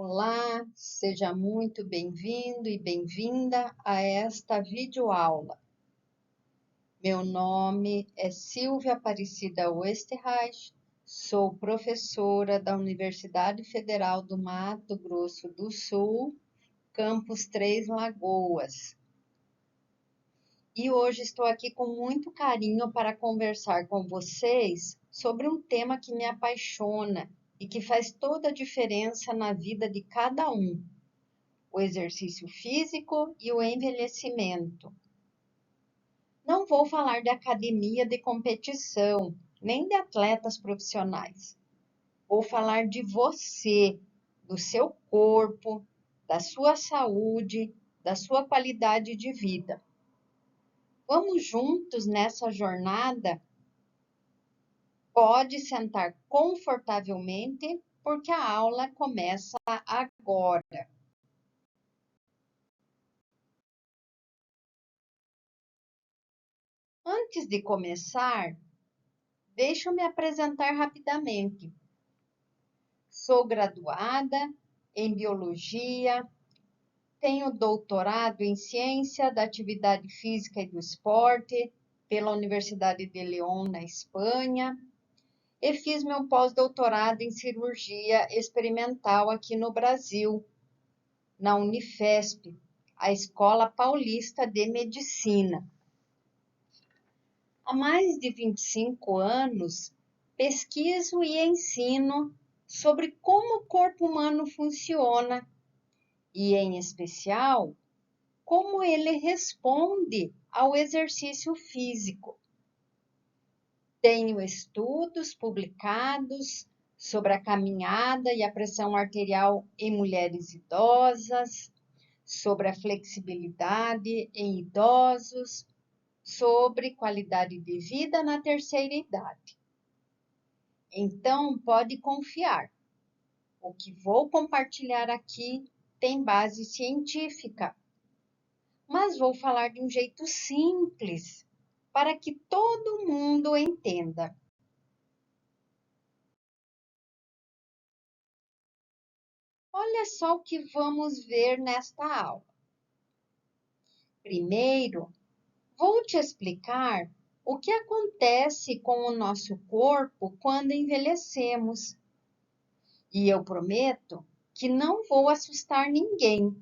Olá, seja muito bem-vindo e bem-vinda a esta videoaula. Meu nome é Silvia Aparecida Oesterreich, sou professora da Universidade Federal do Mato Grosso do Sul, campus Três Lagoas. E hoje estou aqui com muito carinho para conversar com vocês sobre um tema que me apaixona e que faz toda a diferença na vida de cada um: o exercício físico e o envelhecimento. Não vou falar de academia de competição, nem de atletas profissionais. Vou falar de você, do seu corpo, da sua saúde, da sua qualidade de vida. Vamos juntos nessa jornada? Pode sentar confortavelmente, porque a aula começa agora. Antes de começar, deixa eu me apresentar rapidamente. Sou graduada em Biologia, tenho doutorado em Ciência da Atividade Física e do Esporte pela Universidade de León, na Espanha, e fiz meu pós-doutorado em Cirurgia Experimental aqui no Brasil, na Unifesp, a Escola Paulista de Medicina. Há mais de 25 anos, pesquiso e ensino sobre como o corpo humano funciona e, em especial, como ele responde ao exercício físico. Tenho estudos publicados sobre a caminhada e a pressão arterial em mulheres idosas, sobre a flexibilidade em idosos, sobre qualidade de vida na terceira idade. Então, pode confiar. O que vou compartilhar aqui tem base científica, mas vou falar de um jeito simples, para que todo mundo entenda. Olha só o que vamos ver nesta aula. Primeiro, vou te explicar o que acontece com o nosso corpo quando envelhecemos. E eu prometo que não vou assustar ninguém,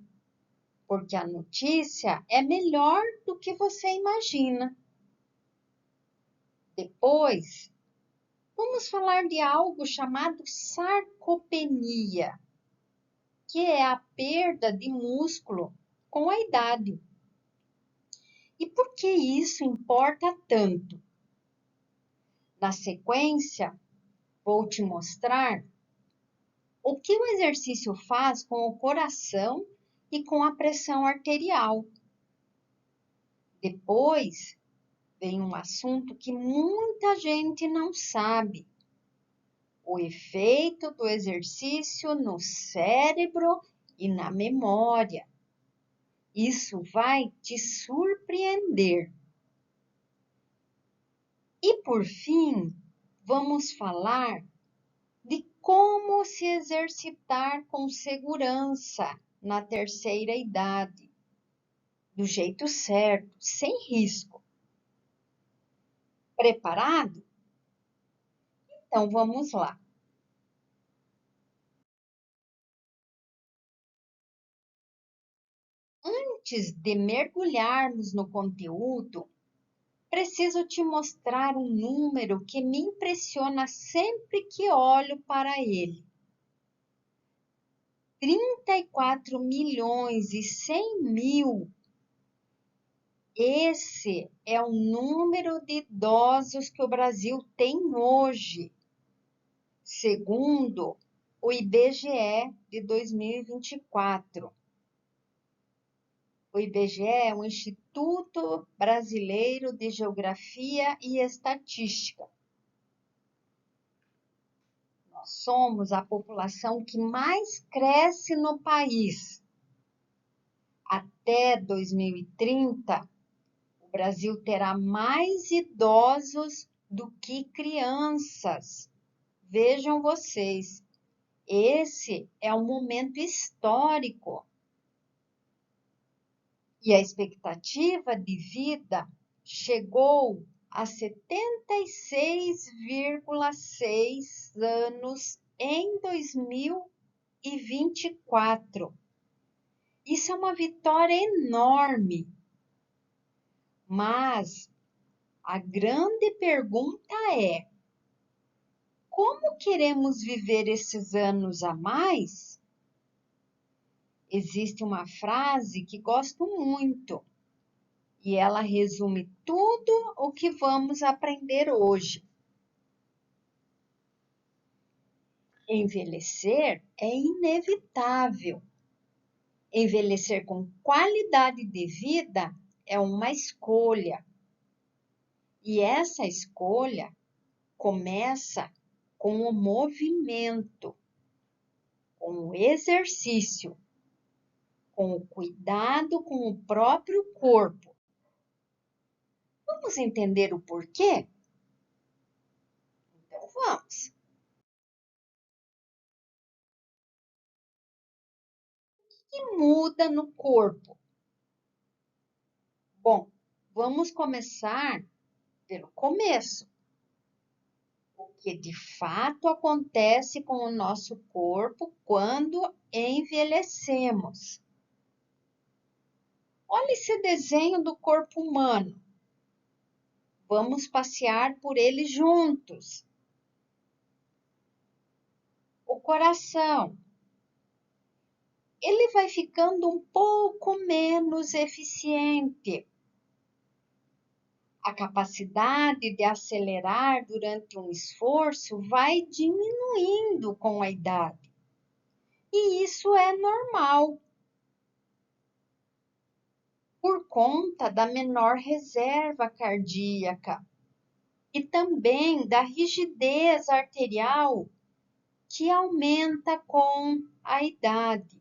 porque a notícia é melhor do que você imagina. Depois, vamos falar de algo chamado sarcopenia, que é a perda de músculo com a idade. E por que isso importa tanto? Na sequência, vou te mostrar o que o exercício faz com o coração e com a pressão arterial. Depois, vem um assunto que muita gente não sabe: o efeito do exercício no cérebro e na memória. Isso vai te surpreender. E por fim, vamos falar de como se exercitar com segurança na terceira idade, do jeito certo, sem risco. Preparado? Então vamos lá. Antes de mergulharmos no conteúdo, preciso te mostrar um número que me impressiona sempre que olho para ele. 34.100.000. Esse é o número de idosos que o Brasil tem hoje, segundo o IBGE de 2024. O IBGE é o Instituto Brasileiro de Geografia e Estatística. Nós somos a população que mais cresce no país. Até 2030, o Brasil terá mais idosos do que crianças. Vejam vocês, Esse é um momento histórico e a expectativa de vida chegou a 76,6 anos em 2024. Isso é uma vitória enorme, mas a grande pergunta é: como queremos viver esses anos a mais? Existe uma frase que gosto muito e ela resume tudo o que vamos aprender hoje. Envelhecer é inevitável. Envelhecer com qualidade de vida é uma escolha. E essa escolha começa com o movimento, com o exercício, com o cuidado com o próprio corpo. Vamos entender o porquê? Então vamos. O que muda no corpo? Bom, vamos começar pelo começo. O que de fato acontece com o nosso corpo quando envelhecemos. Olha esse desenho do corpo humano. Vamos passear por ele juntos. O coração. Ele vai ficando um pouco menos eficiente. A capacidade de acelerar durante um esforço vai diminuindo com a idade. E isso é normal, por conta da menor reserva cardíaca e também da rigidez arterial que aumenta com a idade.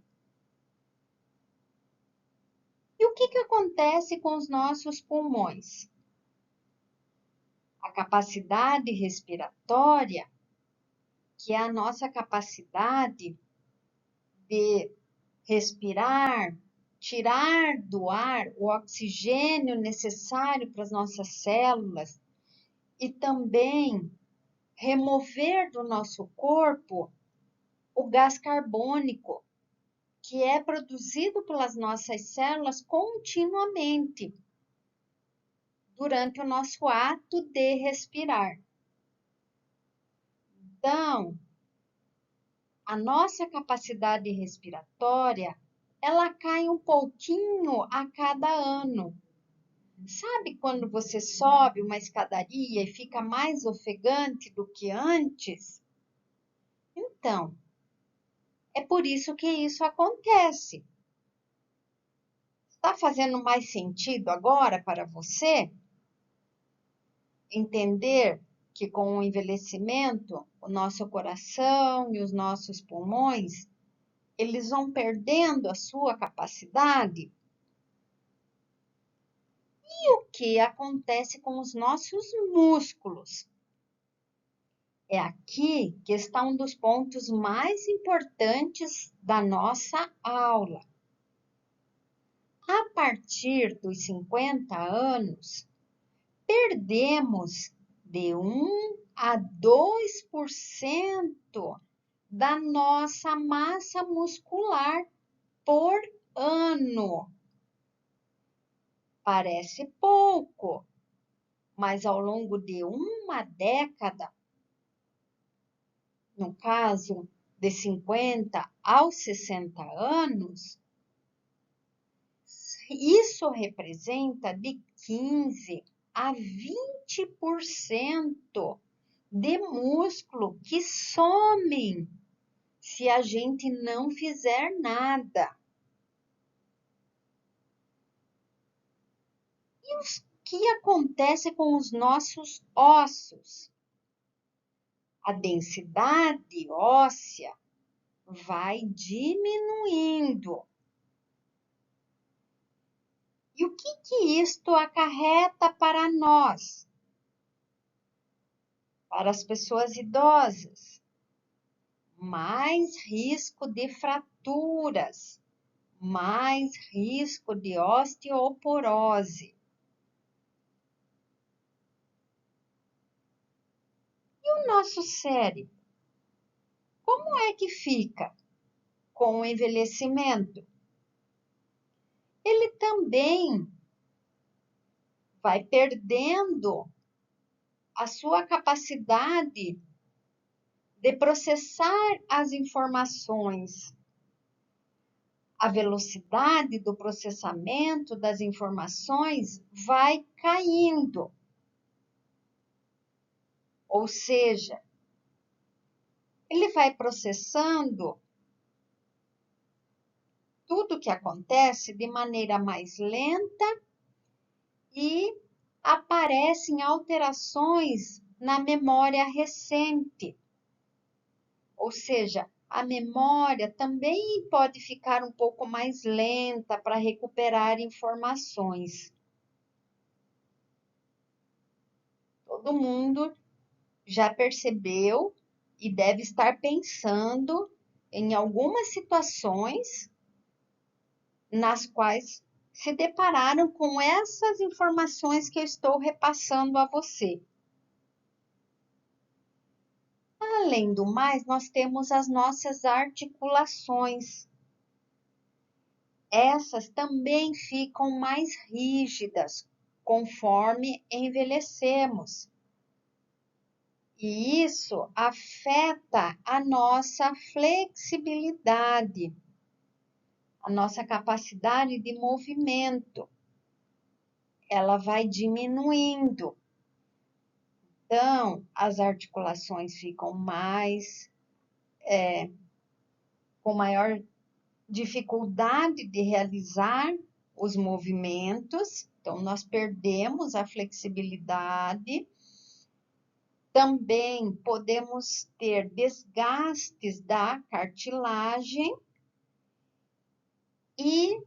E o que acontece com os nossos pulmões? A capacidade respiratória, que é a nossa capacidade de respirar, tirar do ar o oxigênio necessário para as nossas células e também remover do nosso corpo o gás carbônico, que é produzido pelas nossas células continuamente durante o nosso ato de respirar. Então, a nossa capacidade respiratória, ela cai um pouquinho a cada ano. Sabe quando você sobe uma escadaria e fica mais ofegante do que antes? Então, é por isso que isso acontece. Está fazendo mais sentido agora para você entender que com o envelhecimento, o nosso coração e os nossos pulmões, eles vão perdendo a sua capacidade? E o que acontece com os nossos músculos? É aqui que está um dos pontos mais importantes da nossa aula. A partir dos 50 anos, perdemos de 1 a 2% da nossa massa muscular por ano. Parece pouco, mas ao longo de uma década, no caso de 50 aos 60 anos, isso representa de 15 a 20% de músculo que somem se a gente não fizer nada. E o que acontece com os nossos ossos? A densidade óssea vai diminuindo. E o que isto acarreta para nós, para as pessoas idosas? mais risco de fraturas, mais risco de osteoporose. E o nosso cérebro? Como é que fica com o envelhecimento? Ele também vai perdendo a sua capacidade de processar as informações. A velocidade do processamento das informações vai caindo. Ou seja, ele vai processando tudo o que acontece de maneira mais lenta e aparecem alterações na memória recente. Ou seja, a memória também pode ficar um pouco mais lenta para recuperar informações. Todo mundo já percebeu e deve estar pensando em algumas situações nas quais se depararam com essas informações que eu estou repassando a você. Além do mais, nós temos as nossas articulações. Essas também ficam mais rígidas conforme envelhecemos. E isso afeta a nossa flexibilidade, a nossa capacidade de movimento. Ela vai diminuindo. Então, as articulações ficam com maior dificuldade de realizar os movimentos. Então, nós perdemos a flexibilidade. Também podemos ter desgastes da cartilagem e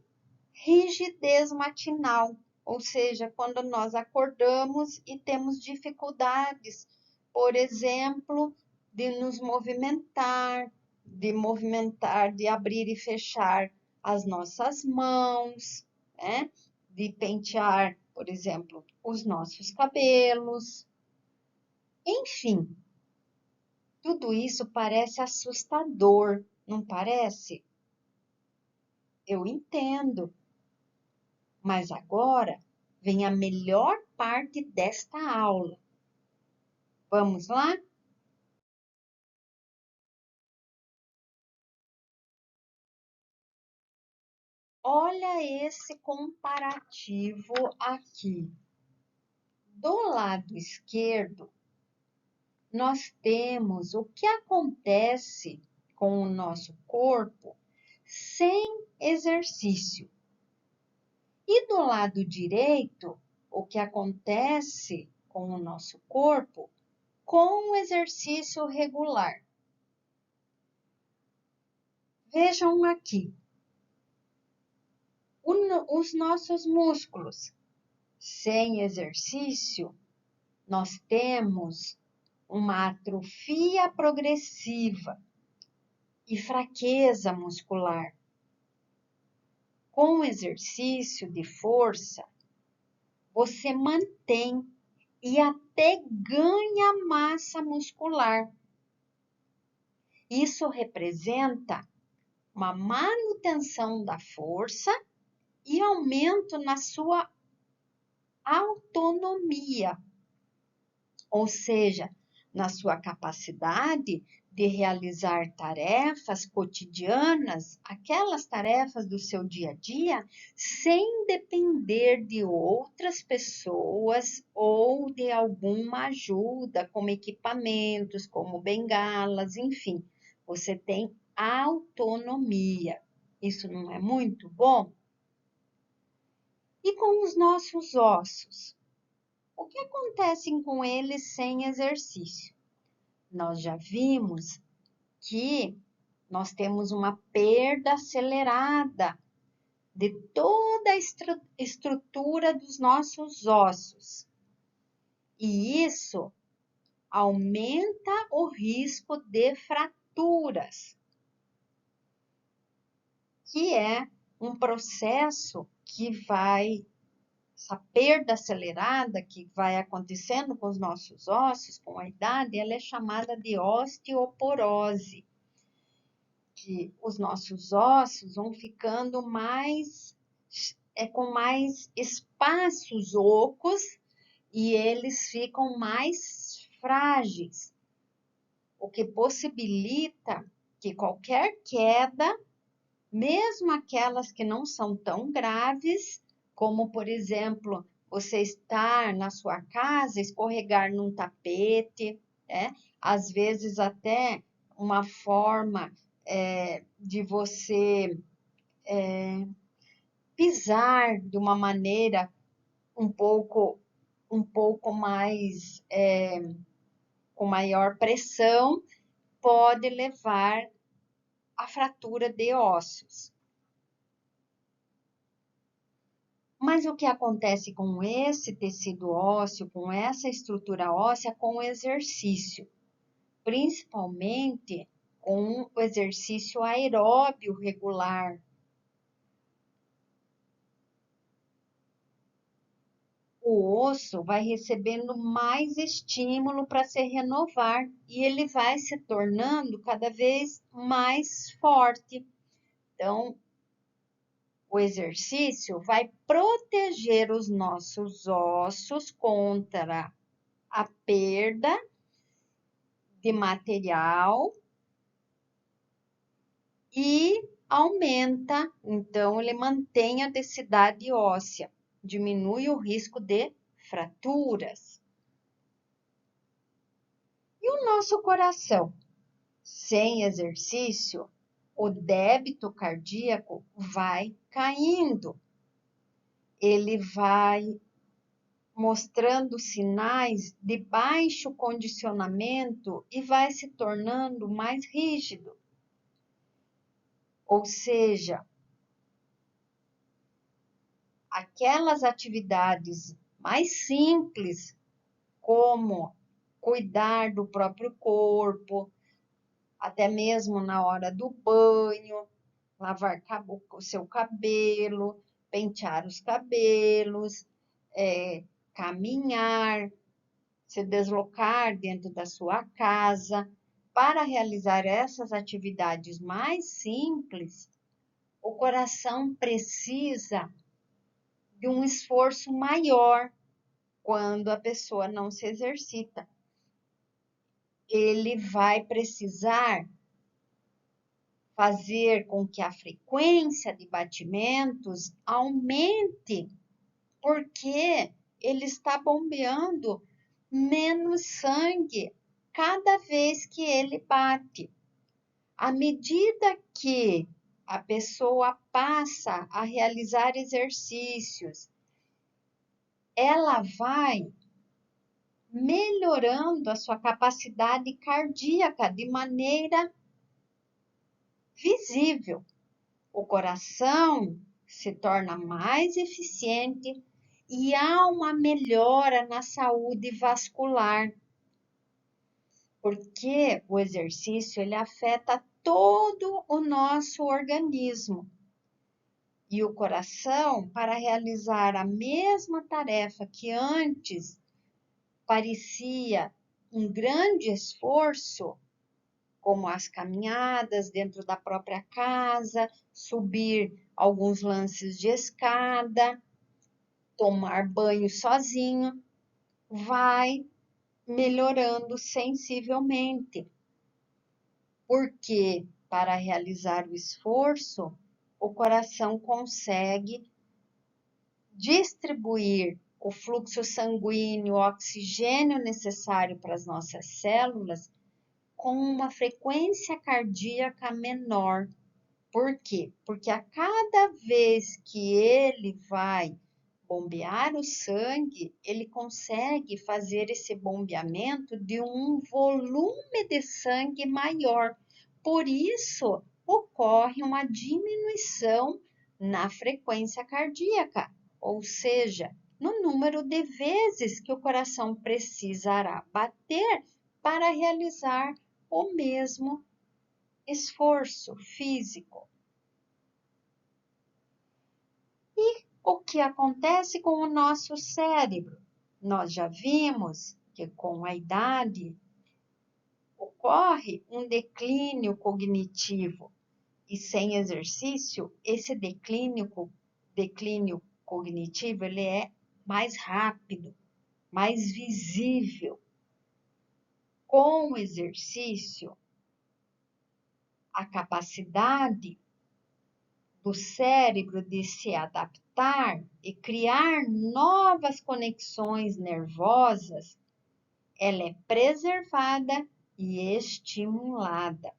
rigidez matinal, ou seja, quando nós acordamos e temos dificuldades, por exemplo, de nos movimentar, de abrir e fechar as nossas mãos, né? De pentear, por exemplo, os nossos cabelos. Enfim, tudo isso parece assustador, não parece? Eu entendo. Mas agora vem a melhor parte desta aula. Vamos lá? Olha esse comparativo aqui. Do lado esquerdo, nós temos o que acontece com o nosso corpo sem exercício. E do lado direito, o que acontece com o nosso corpo com o exercício regular. Vejam aqui, os nossos músculos. Sem exercício, nós temos uma atrofia progressiva e fraqueza muscular. Com exercício de força, você mantém e até ganha massa muscular. Isso representa uma manutenção da força e aumento na sua autonomia, ou seja, na sua capacidade de realizar tarefas cotidianas, aquelas tarefas do seu dia a dia, sem depender de outras pessoas ou de alguma ajuda, como equipamentos, como bengalas, enfim, você tem autonomia. Isso não é muito bom? E com os nossos ossos? O que acontece com eles sem exercício? Nós já vimos que nós temos uma perda acelerada de toda a estrutura dos nossos ossos. E isso aumenta o risco de fraturas, que é um processo que vai, essa perda acelerada que vai acontecendo com os nossos ossos, com a idade, ela é chamada de osteoporose, que os nossos ossos vão ficando com mais espaços ocos e eles ficam mais frágeis, o que possibilita que qualquer queda, mesmo aquelas que não são tão graves, como, por exemplo, você estar na sua casa, escorregar num tapete, às vezes até uma forma de você pisar de uma maneira um pouco mais, com maior pressão, pode levar à fratura de ossos. Mas o que acontece com esse tecido ósseo, com essa estrutura óssea, com o exercício? Principalmente com o exercício aeróbio regular. O osso vai recebendo mais estímulo para se renovar e ele vai se tornando cada vez mais forte. Então, o exercício vai proteger os nossos ossos contra a perda de material e aumenta, então ele mantém a densidade óssea, diminui o risco de fraturas. E o nosso coração? Sem exercício, o débito cardíaco vai caindo. Ele vai mostrando sinais de baixo condicionamento e vai se tornando mais rígido. Ou seja, aquelas atividades mais simples, como cuidar do próprio corpo, até mesmo na hora do banho, lavar o seu cabelo, pentear os cabelos, caminhar, se deslocar dentro da sua casa. Para realizar essas atividades mais simples, o coração precisa de um esforço maior quando a pessoa não se exercita. Ele vai precisar fazer com que a frequência de batimentos aumente, porque ele está bombeando menos sangue cada vez que ele bate. À medida que a pessoa passa a realizar exercícios, ela vai melhorando a sua capacidade cardíaca de maneira visível. O coração se torna mais eficiente e há uma melhora na saúde vascular, porque o exercício ele afeta todo o nosso organismo. E o coração, para realizar a mesma tarefa que antes parecia um grande esforço, como as caminhadas dentro da própria casa, subir alguns lances de escada, tomar banho sozinho, vai melhorando sensivelmente. Porque para realizar o esforço, o coração consegue distribuir o fluxo sanguíneo, o oxigênio necessário para as nossas células com uma frequência cardíaca menor. Por quê? Porque a cada vez que ele vai bombear o sangue, ele consegue fazer esse bombeamento de um volume de sangue maior. Por isso, ocorre uma diminuição na frequência cardíaca, ou seja, no número de vezes que o coração precisará bater para realizar o mesmo esforço físico. E o que acontece com o nosso cérebro? Nós já vimos que com a idade ocorre um declínio cognitivo e sem exercício, esse declínio cognitivo ele é mais rápido, mais visível. Com o exercício, a capacidade do cérebro de se adaptar e criar novas conexões nervosas, ela é preservada e estimulada.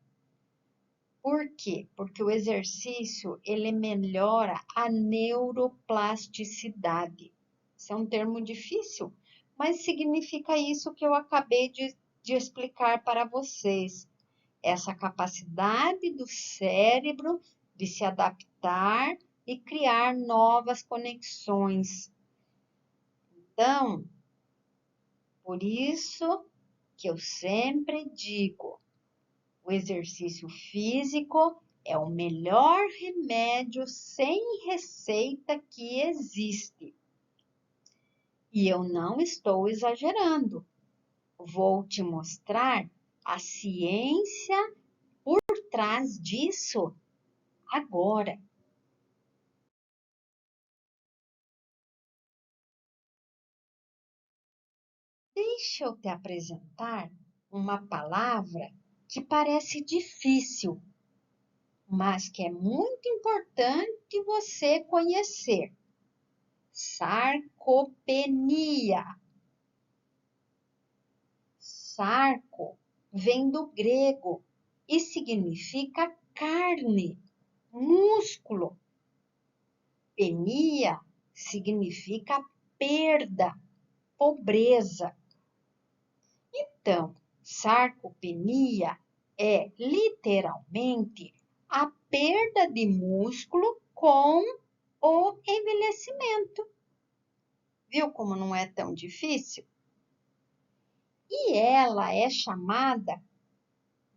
Por quê? Porque o exercício, ele melhora a neuroplasticidade. Isso é um termo difícil, mas significa isso que eu acabei de explicar para vocês. Essa capacidade do cérebro de se adaptar e criar novas conexões. Então, por isso que eu sempre digo, o exercício físico é o melhor remédio sem receita que existe. E eu não estou exagerando. Vou te mostrar a ciência por trás disso agora. Deixa eu te apresentar uma palavra que parece difícil, mas que é muito importante você conhecer. Sarcopenia. Sarco vem do grego e significa carne, músculo. Penia significa perda, pobreza. Então, sarcopenia é literalmente a perda de músculo com o envelhecimento. Viu como não é tão difícil? E ela é chamada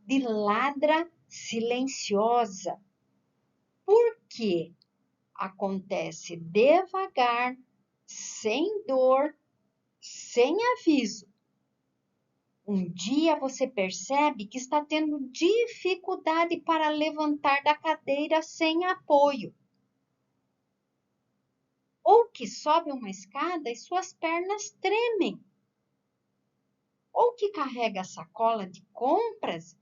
de ladra silenciosa, porque acontece devagar, sem dor, sem aviso. Um dia você percebe que está tendo dificuldade para levantar da cadeira sem apoio. Ou que sobe uma escada e suas pernas tremem. Ou que carrega a sacola de compras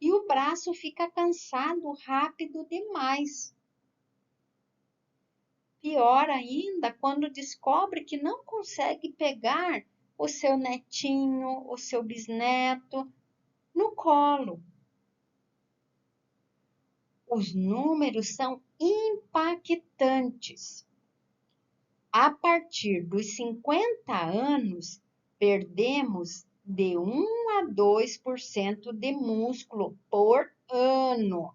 e o braço fica cansado rápido demais. Pior ainda, quando descobre que não consegue pegar o seu netinho, o seu bisneto no colo. Os números são impactantes. A partir dos 50 anos, perdemos de 1 a 2% de músculo por ano.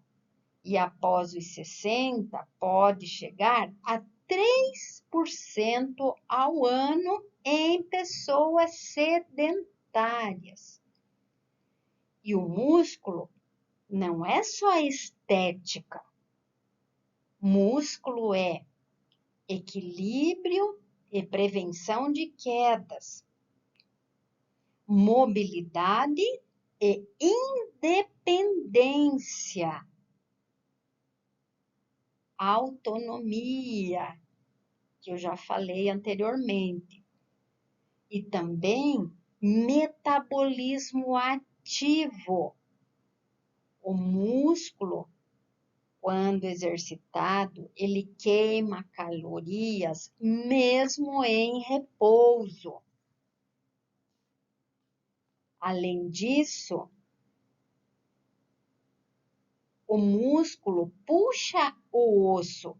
E após os 60, pode chegar a 3% ao ano em pessoas sedentárias. E o músculo não é só estética. Músculo é equilíbrio e prevenção de quedas, mobilidade e independência, autonomia, que eu já falei anteriormente, e também metabolismo ativo. O músculo, quando exercitado, ele queima calorias mesmo em repouso. Além disso, o músculo puxa o osso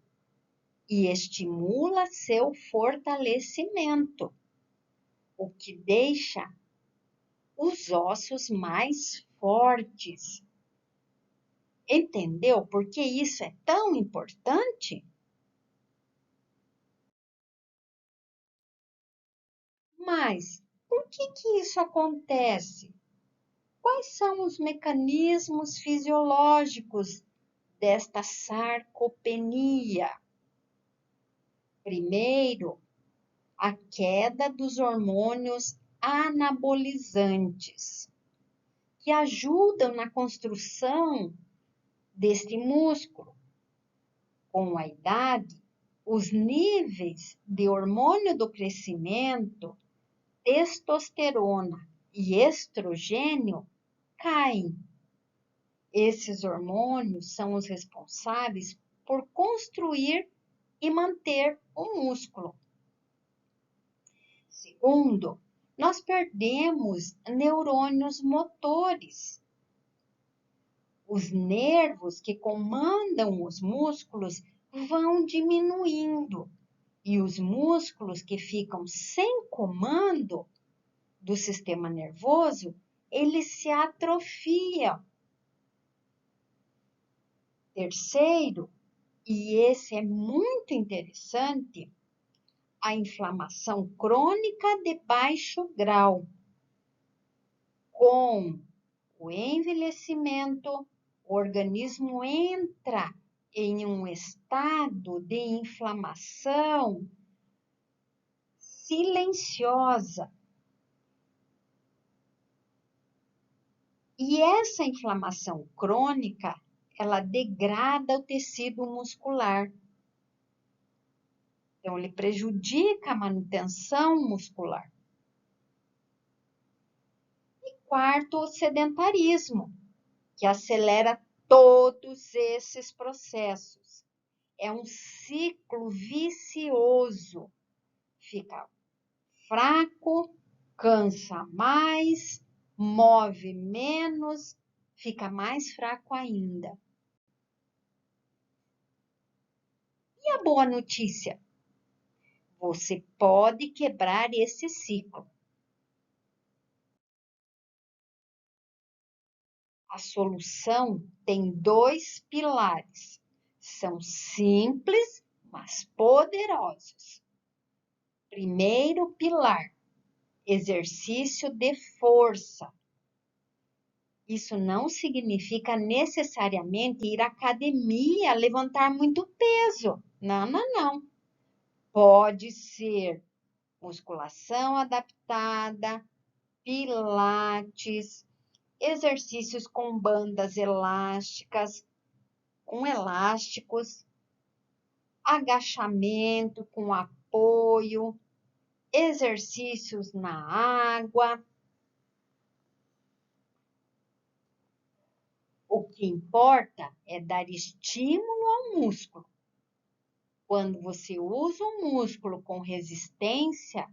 e estimula seu fortalecimento, o que deixa os ossos mais fortes. Entendeu por que isso é tão importante? Mas por que isso acontece? Quais são os mecanismos fisiológicos desta sarcopenia? Primeiro, a queda dos hormônios anabolizantes, que ajudam na construção deste músculo. Com a idade, os níveis de hormônio do crescimento, testosterona e estrogênio caem. Esses hormônios são os responsáveis por construir e manter o músculo. Segundo, nós perdemos neurônios motores. Os nervos que comandam os músculos vão diminuindo e os músculos que ficam sem comando do sistema nervoso, eles se atrofiam. Terceiro, e esse é muito interessante, a inflamação crônica de baixo grau. Com o envelhecimento, o organismo entra em um estado de inflamação silenciosa. E essa inflamação crônica, ela degrada o tecido muscular. Então, ele prejudica a manutenção muscular. E quarto, o sedentarismo, que acelera todos esses processos. É um ciclo vicioso. Fica fraco, cansa mais, move menos, fica mais fraco ainda. E a boa notícia? Você pode quebrar esse ciclo. A solução tem 2 pilares. São simples, mas poderosos. Primeiro pilar, exercício de força. Isso não significa necessariamente ir à academia, levantar muito peso. Não, não, não. Pode ser musculação adaptada, pilates, exercícios com bandas elásticas, com elásticos, agachamento com apoio, exercícios na água. O que importa é dar estímulo ao músculo. Quando você usa um músculo com resistência,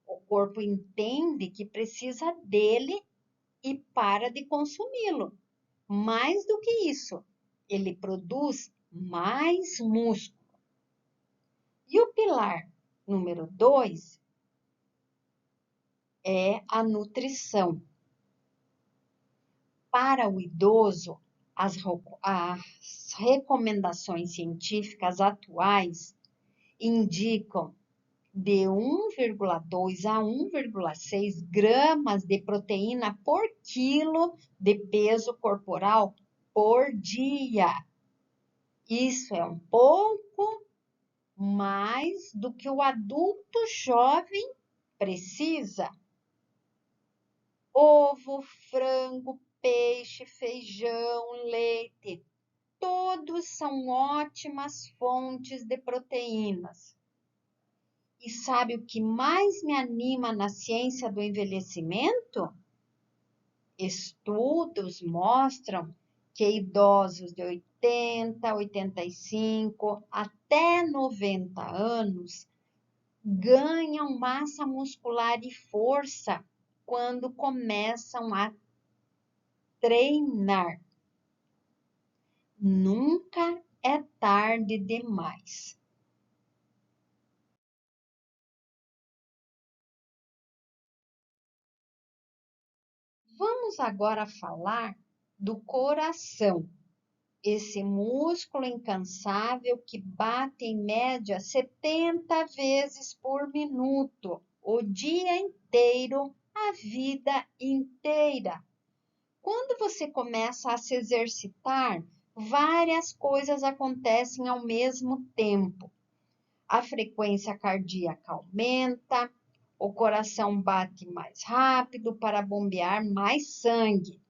o corpo entende que precisa dele e para de consumi-lo. Mais do que isso, ele produz mais músculo. E o pilar número 2 é a nutrição. Para o idoso, as recomendações científicas atuais indicam de 1,2 a 1,6 gramas de proteína por quilo de peso corporal por dia. Isso é um pouco mais do que o adulto jovem precisa. Ovo, frango, peixe, feijão, leite, todos são ótimas fontes de proteínas. E sabe o que mais me anima na ciência do envelhecimento? Estudos mostram que idosos de 80, 85 até 90 anos ganham massa muscular e força quando começam a treinar. Nunca é tarde demais. Vamos agora falar do coração, esse músculo incansável que bate em média 70 vezes por minuto, o dia inteiro, a vida inteira. Quando você começa a se exercitar, várias coisas acontecem ao mesmo tempo. A frequência cardíaca aumenta, o coração bate mais rápido para bombear mais sangue.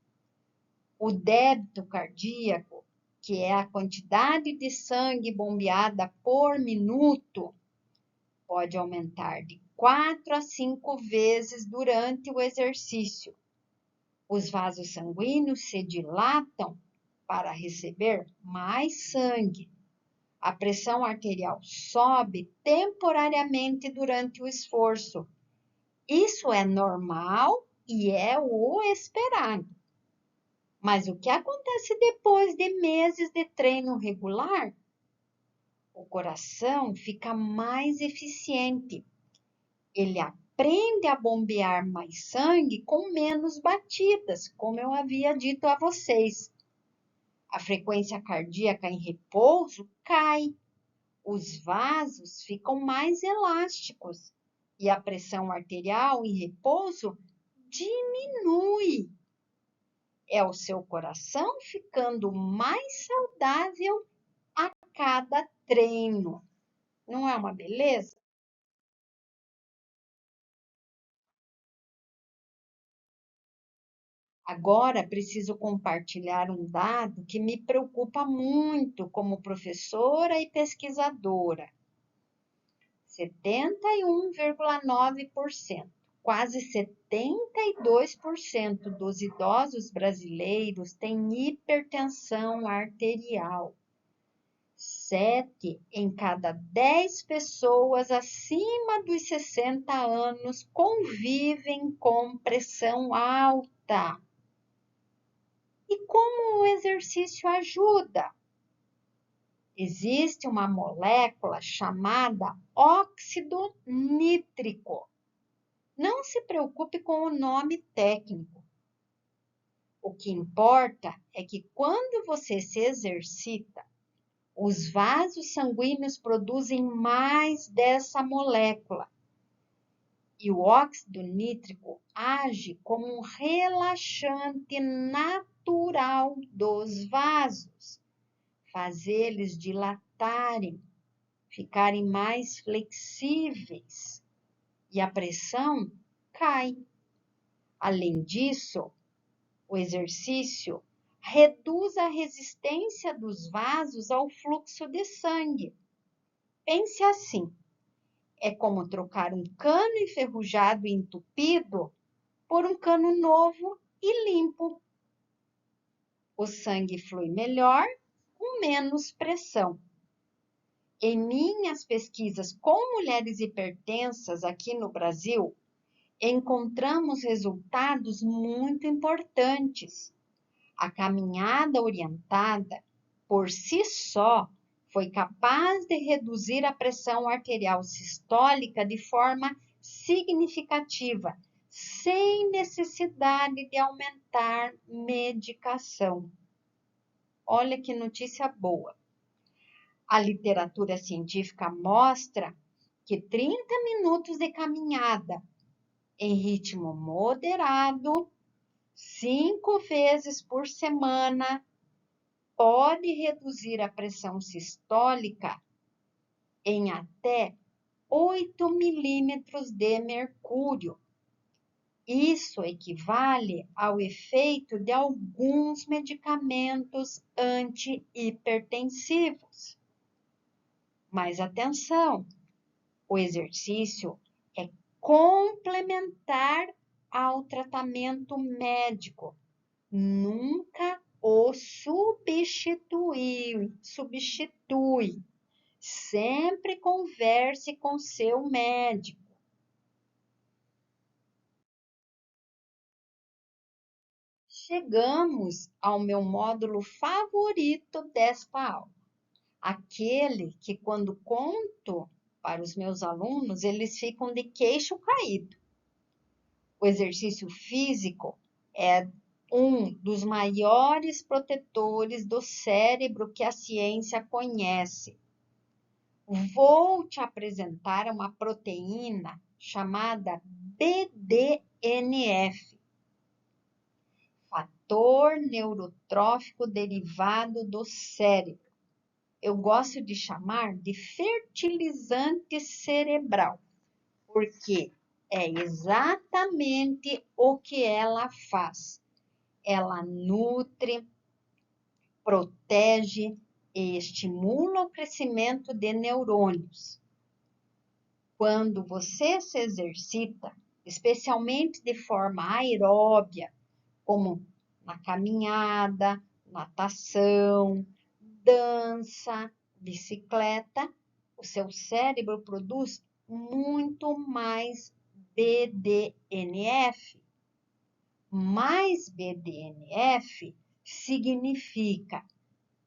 O débito cardíaco, que é a quantidade de sangue bombeada por minuto, pode aumentar de 4 a 5 vezes durante o exercício. Os vasos sanguíneos se dilatam para receber mais sangue. A pressão arterial sobe temporariamente durante o esforço. Isso é normal e é o esperado. Mas o que acontece depois de meses de treino regular? O coração fica mais eficiente. Ele aprende a bombear mais sangue com menos batidas, como eu havia dito a vocês. A frequência cardíaca em repouso cai. Os vasos ficam mais elásticos e a pressão arterial em repouso diminui. É o seu coração ficando mais saudável a cada treino. Não é uma beleza? Agora preciso compartilhar um dado que me preocupa muito como professora e pesquisadora. 71,9%, quase 72% dos idosos brasileiros têm hipertensão arterial. 7 em cada 10 pessoas acima dos 60 anos convivem com pressão alta. E como o exercício ajuda? Existe uma molécula chamada óxido nítrico. Não se preocupe com o nome técnico. O que importa é que quando você se exercita, os vasos sanguíneos produzem mais dessa molécula. E o óxido nítrico age como um relaxante natural dos vasos, faz eles dilatarem, ficarem mais flexíveis e a pressão cai. Além disso, o exercício reduz a resistência dos vasos ao fluxo de sangue. Pense assim, é como trocar um cano enferrujado e entupido por um cano novo e limpo. O sangue flui melhor, com menos pressão. Em minhas pesquisas com mulheres hipertensas aqui no Brasil, encontramos resultados muito importantes. A caminhada orientada, por si só, foi capaz de reduzir a pressão arterial sistólica de forma significativa, sem necessidade de aumentar medicação. Olha que notícia boa. A literatura científica mostra que 30 minutos de caminhada em ritmo moderado, 5 vezes por semana, pode reduzir a pressão sistólica em até 8 milímetros de mercúrio. Isso equivale ao efeito de alguns medicamentos antihipertensivos. Mas atenção, o exercício é complementar ao tratamento médico, nunca o substitui. Sempre converse com seu médico. Chegamos ao meu módulo favorito desta aula. Aquele que, quando conto para os meus alunos, eles ficam de queixo caído. O exercício físico é um dos maiores protetores do cérebro que a ciência conhece. Vou te apresentar uma proteína chamada BDNF, fator neurotrófico derivado do cérebro. Eu gosto de chamar de fertilizante cerebral, porque é exatamente o que ela faz. Ela nutre, protege e estimula o crescimento de neurônios. Quando você se exercita, especialmente de forma aeróbia, como na caminhada, natação, dança, bicicleta, o seu cérebro produz muito mais BDNF. Mais BDNF significa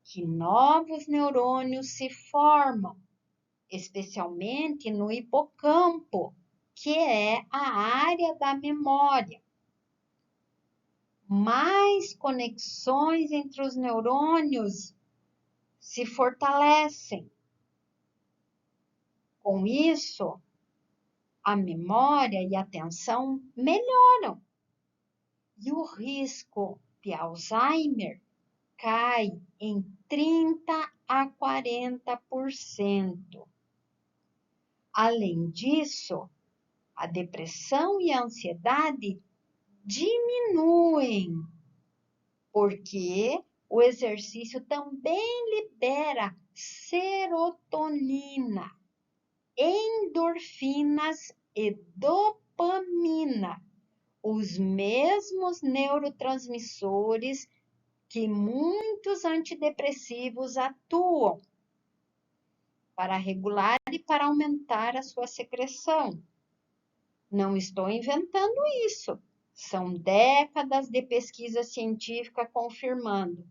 que novos neurônios se formam, especialmente no hipocampo, que é a área da memória. Mais conexões entre os neurônios se fortalecem. Com isso, a memória e a atenção melhoram. E o risco de Alzheimer cai em 30 a 40%. Além disso, a depressão e a ansiedade diminuem, porque o exercício também libera serotonina, endorfinas e dopamina, os mesmos neurotransmissores que muitos antidepressivos atuam para regular e para aumentar a sua secreção. Não estou inventando isso. São décadas de pesquisa científica confirmando.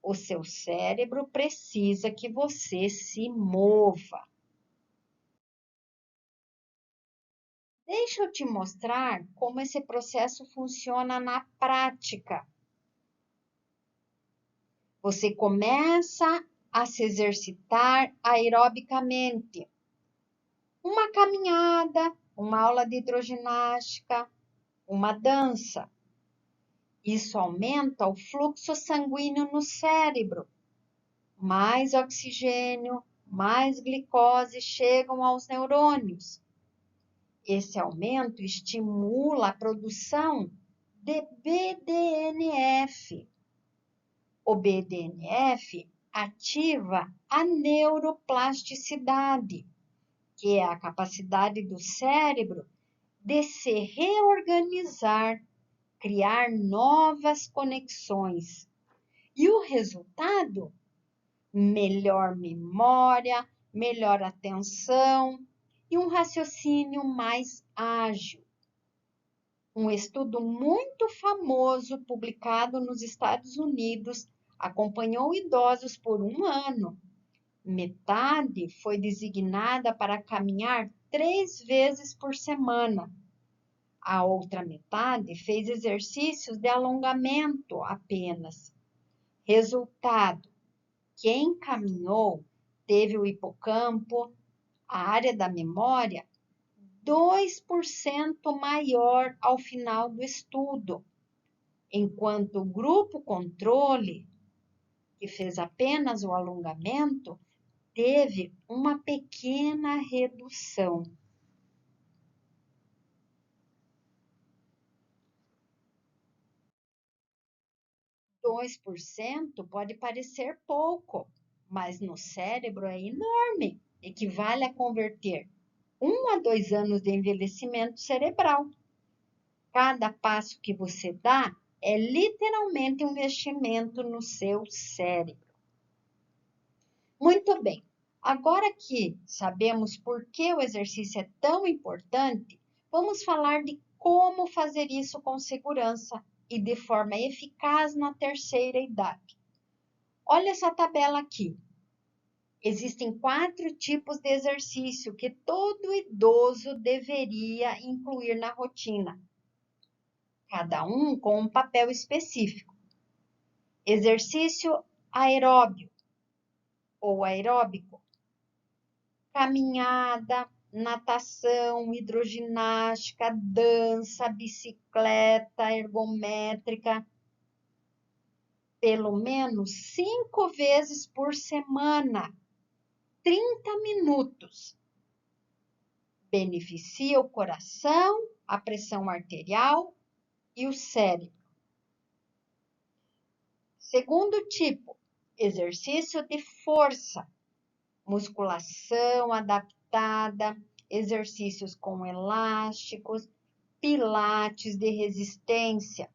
O seu cérebro precisa que você se mova. Deixa eu te mostrar como esse processo funciona na prática. Você começa a se exercitar aerobicamente. Uma caminhada, uma aula de hidroginástica, uma dança. Isso aumenta o fluxo sanguíneo no cérebro. Mais oxigênio, mais glicose chegam aos neurônios. Esse aumento estimula a produção de BDNF. O BDNF ativa a neuroplasticidade, que é a capacidade do cérebro de se reorganizar, criar novas conexões. E o resultado? Melhor memória, melhor atenção e um raciocínio mais ágil. Um estudo muito famoso, publicado nos Estados Unidos, acompanhou idosos por 1 ano. Metade foi designada para caminhar 3 vezes por semana. A outra metade fez exercícios de alongamento apenas. Resultado: quem caminhou teve o hipocampo, a área da memória, 2% maior ao final do estudo, enquanto o grupo controle, que fez apenas o alongamento, teve uma pequena redução. 2% pode parecer pouco, mas no cérebro é enorme, equivale a converter 1 a 2 anos de envelhecimento cerebral. Cada passo que você dá é literalmente um investimento no seu cérebro. Muito bem, agora que sabemos por que o exercício é tão importante, vamos falar de como fazer isso com segurança e de forma eficaz na terceira idade. Olha essa tabela aqui. Existem 4 tipos de exercício que todo idoso deveria incluir na rotina, cada um com um papel específico. Exercício aeróbio ou aeróbico, caminhada, natação, hidroginástica, dança, bicicleta ergométrica. pelo menos 5 vezes por semana, 30 minutos. Beneficia o coração, a pressão arterial e o cérebro. Segundo tipo, exercício de força, musculação adaptada, exercícios com elásticos, pilates de resistência.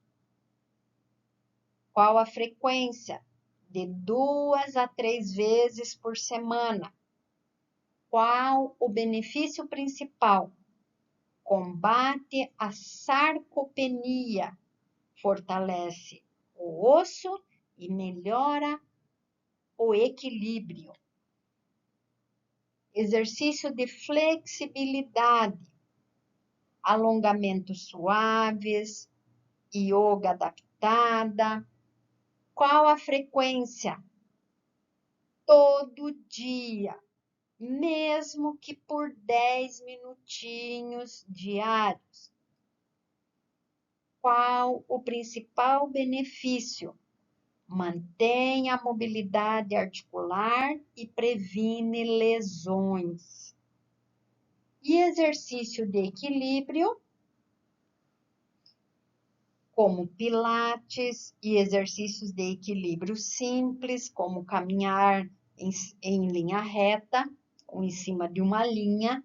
Qual a frequência? De 2 a 3 vezes por semana. Qual o benefício principal? Combate a sarcopenia, fortalece o osso e melhora o equilíbrio. Exercício de flexibilidade, alongamentos suaves, yoga adaptada. Qual a frequência? Todo dia, mesmo que por 10 minutinhos diários. Qual o principal benefício? Mantém a mobilidade articular e previne lesões. E exercício de equilíbrio, como pilates e exercícios de equilíbrio simples, como caminhar em linha reta, ou em cima de uma linha,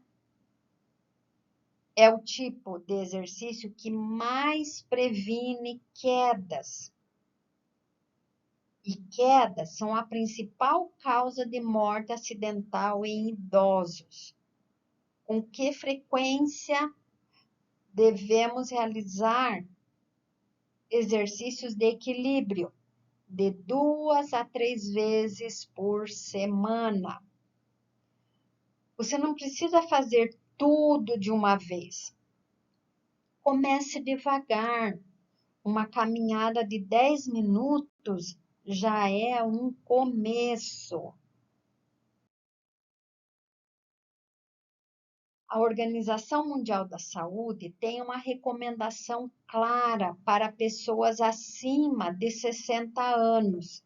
é o tipo de exercício que mais previne quedas. E quedas são a principal causa de morte acidental em idosos. Com que frequência devemos realizar exercícios de equilíbrio? De 2 a 3 vezes por semana. Você não precisa fazer tudo de uma vez. Comece devagar. Uma caminhada de 10 minutos já é um começo. A Organização Mundial da Saúde tem uma recomendação clara para pessoas acima de 60 anos.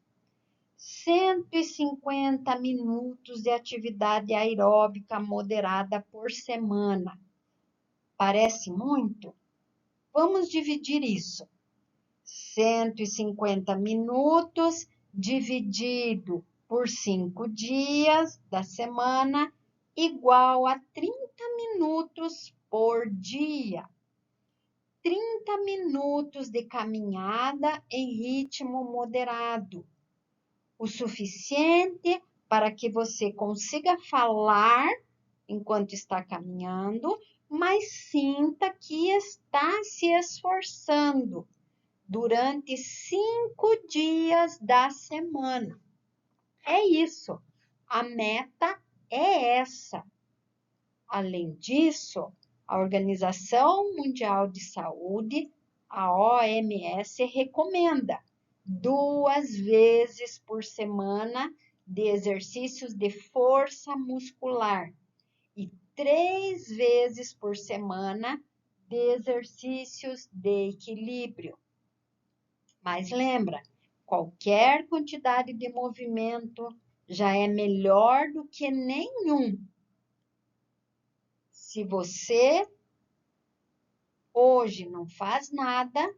150 minutos de atividade aeróbica moderada por semana. Parece muito? Vamos dividir isso. 150 minutos dividido por 5 dias da semana, igual a 30 minutos por dia. 30 minutos de caminhada em ritmo moderado. O suficiente para que você consiga falar enquanto está caminhando, mas sinta que está se esforçando durante 5 dias da semana. É isso. A meta é essa. Além disso, a Organização Mundial de Saúde, a OMS, recomenda 2 vezes por semana de exercícios de força muscular e 3 vezes por semana de exercícios de equilíbrio. Mas lembra, qualquer quantidade de movimento já é melhor do que nenhum. Se você hoje não faz nada,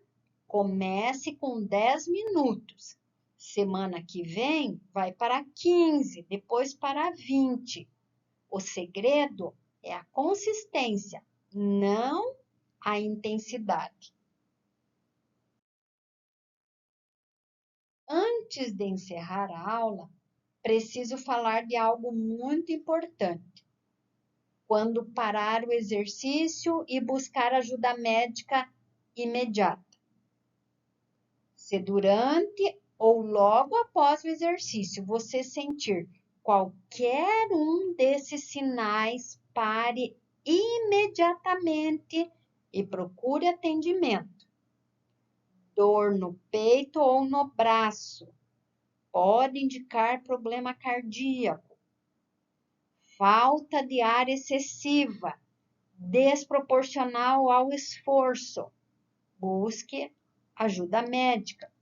comece com 10 minutos. Semana que vem, vai para 15, depois para 20. O segredo é a consistência, não a intensidade. Antes de encerrar a aula, preciso falar de algo muito importante. Quando parar o exercício e buscar ajuda médica imediata. Se durante ou logo após o exercício você sentir qualquer um desses sinais, pare imediatamente e procure atendimento. Dor no peito ou no braço pode indicar problema cardíaco. Falta de ar excessiva, desproporcional ao esforço. Busque ajuda médica.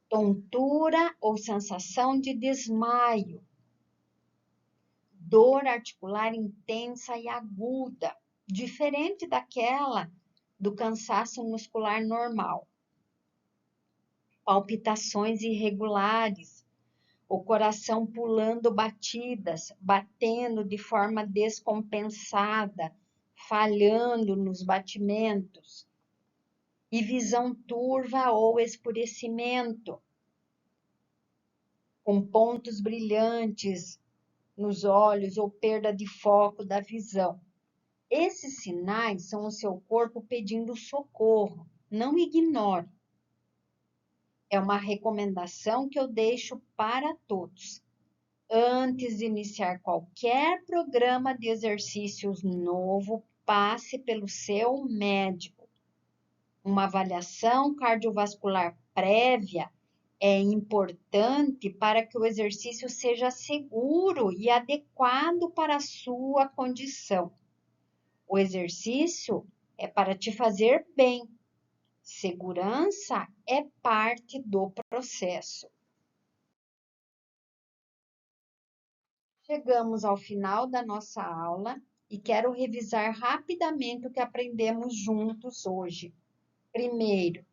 tontura ou sensação de desmaio, dor articular intensa e aguda, diferente daquela do cansaço muscular normal, palpitações irregulares, o coração pulando batidas, batendo de forma descompensada, falhando nos batimentos, e visão turva ou escurecimento, com pontos brilhantes nos olhos ou perda de foco da visão. Esses sinais são o seu corpo pedindo socorro, não ignore. É uma recomendação que eu deixo para todos. Antes de iniciar qualquer programa de exercícios novo, passe pelo seu médico. Uma avaliação cardiovascular prévia é importante para que o exercício seja seguro e adequado para a sua condição. O exercício é para te fazer bem. Segurança é parte do processo. Chegamos ao final da nossa aula e quero revisar rapidamente o que aprendemos juntos hoje. Primeiro,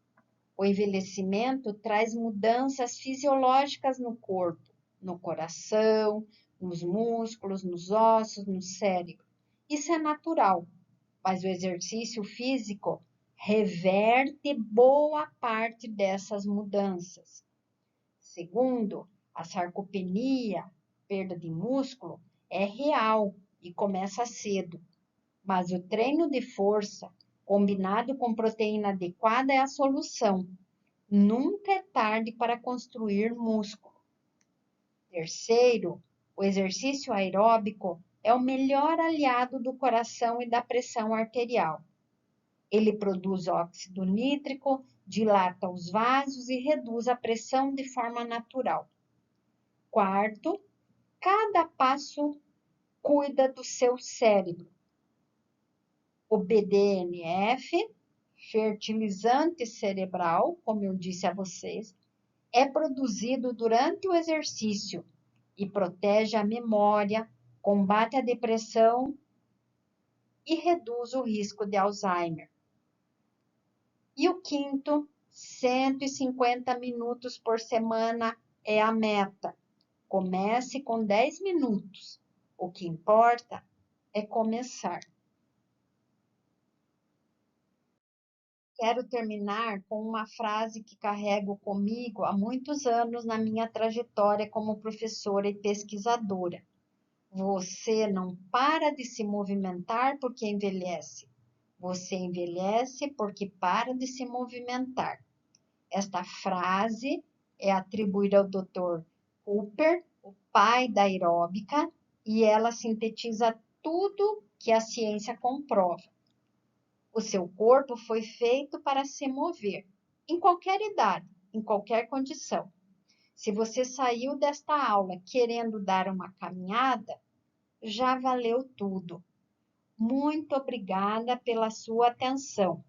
o envelhecimento traz mudanças fisiológicas no corpo, no coração, nos músculos, nos ossos, no cérebro. Isso é natural, mas o exercício físico reverte boa parte dessas mudanças. Segundo, a sarcopenia, perda de músculo, é real e começa cedo, mas o treino de força, combinado com proteína adequada, é a solução. Nunca é tarde para construir músculo. Terceiro, o exercício aeróbico é o melhor aliado do coração e da pressão arterial. Ele produz óxido nítrico, dilata os vasos e reduz a pressão de forma natural. Quarto, cada passo cuida do seu cérebro. O BDNF, fertilizante cerebral, como eu disse a vocês, é produzido durante o exercício e protege a memória, combate a depressão e reduz o risco de Alzheimer. E o quinto, 150 minutos por semana é a meta. Comece com 10 minutos. O que importa é começar. Quero terminar com uma frase que carrego comigo há muitos anos na minha trajetória como professora e pesquisadora. Você não para de se movimentar porque envelhece. Você envelhece porque para de se movimentar. Esta frase é atribuída ao Dr. Cooper, o pai da aeróbica, e ela sintetiza tudo que a ciência comprova. O seu corpo foi feito para se mover, em qualquer idade, em qualquer condição. Se você saiu desta aula querendo dar uma caminhada, já valeu tudo. Muito obrigada pela sua atenção.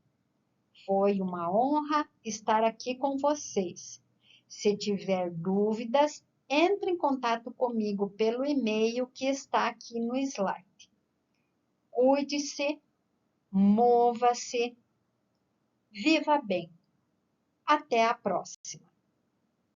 Foi uma honra estar aqui com vocês. Se tiver dúvidas, entre em contato comigo pelo e-mail que está aqui no slide. Cuide-se, mova-se, viva bem. Até a próxima!